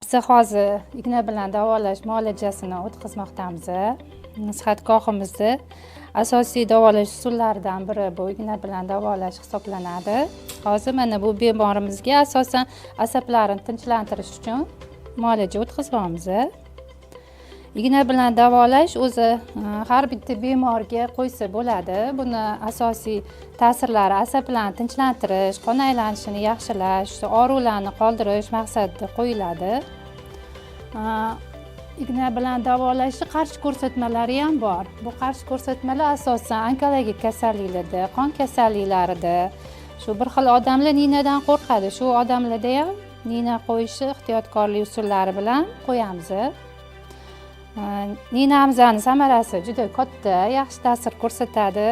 Biz hozir igna bilan davolash muolajasini o'tkazmoqdamiz. Sihatgohimizda asosiy davolash usullaridan biri bu igna bilan davolash hisoblanadi. Hozir mana bu bemorimizga asosan asablarini tinchlantirish uchun muolaja o'tkazamiz. Igna bilan davolash o'zi har bitta bemorga qo'ysa bo'ladi. Buni asosiy ta'sirlari asablarni tinchlantirish, qon aylanishini yaxshilash, og'riqlarni qoldirish maqsadida qo'yiladi. Igna bilan davolashni qarshi ko'rsatmalari ham bor. Bu qarshi ko'rsatmalar asosan onkologik kasalliklarda, qon kasalliklarida, shu bir xil odamlar ninadan qo'rqadi. Shu odamlarda ham nina qo'yishni ehtiyotkorlik usullari bilan qo'yamiz. Ninamizning samarasi juda katta, yaxshi ta'sir ko'rsatadi.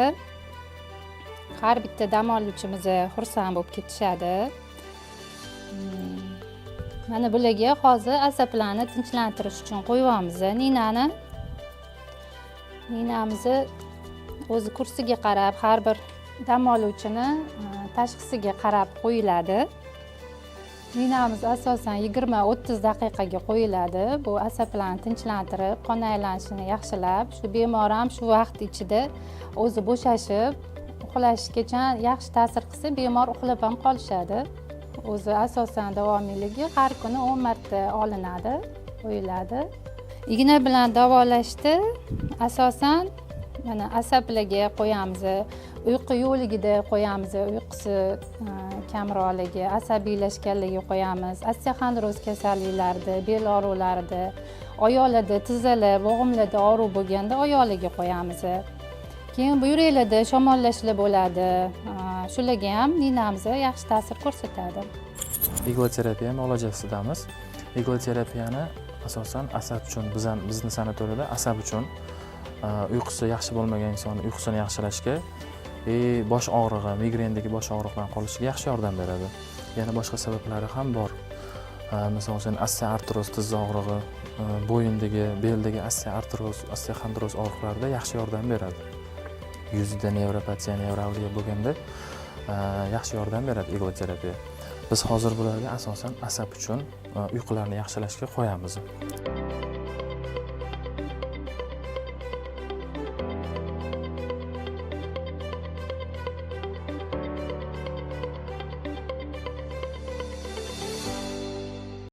Har bitta dam oluvchimiz xursand bo'lib ketishadi. Mana bularga hozir asablarni tinchlantirish uchun qo'yamiz. Ninamizni o'zi kursiga qarab, har bir dam oluvchini tashxisiga qarab qo'yiladi. Ninamiz asosan 20-30 daqiqaga qo'yiladi. Bu asablarni tinchlantirib, qon aylanishini yaxshilab, shu bemor ham shu vaqt ichida o'zi bo'shashib, uxlashgacha yaxshi ta'sir qilsa, bemor uxlab ham qolishadi. O'zi asosan davomiyligi har kuni 10 marta olinadi, qo'yiladi. Igna bilan davolashda asosan mana asablarga qo'yamiz, uyqu yo'ligida qo'yamiz, uyqusi kamroqligi, asabiylashganligiga qo'yamiz, osteoxondroz kasalliklarida, bel og'riqlarida, oyoqlarda, tizzalar, bo'g'imlarda og'riq bo'lganda oyoqlarga qo'yamiz. Keyin buyraklarda shamollashlar bo'ladi. Shularga ham ninamiz yaxshi ta'sir ko'rsatadi. Igloterapiya muolajasidamiz. Igloterapiyani asosan asab uchun, bizni sanatoriyada asab uchun uyqusi yaxshi bo'lmagan inson uyqusini yaxshilashga bosh og'rig'i, migrendagi bosh og'riqlardan qolishiga yaxshi yordam beradi. Yana boshqa sabablari ham bor. Masalan, osteoartroz tizza og'rig'i, bo'yindagi, beldagi osteoxondroz og'riqlarida yaxshi yordam beradi. Yuzda nevropatiya, nevralgiya bo'lganda yaxshi yordam beradi igloterapiya. Biz hozir bularga asosan asab uchun uyqularni yaxshilashga qo'yamiz.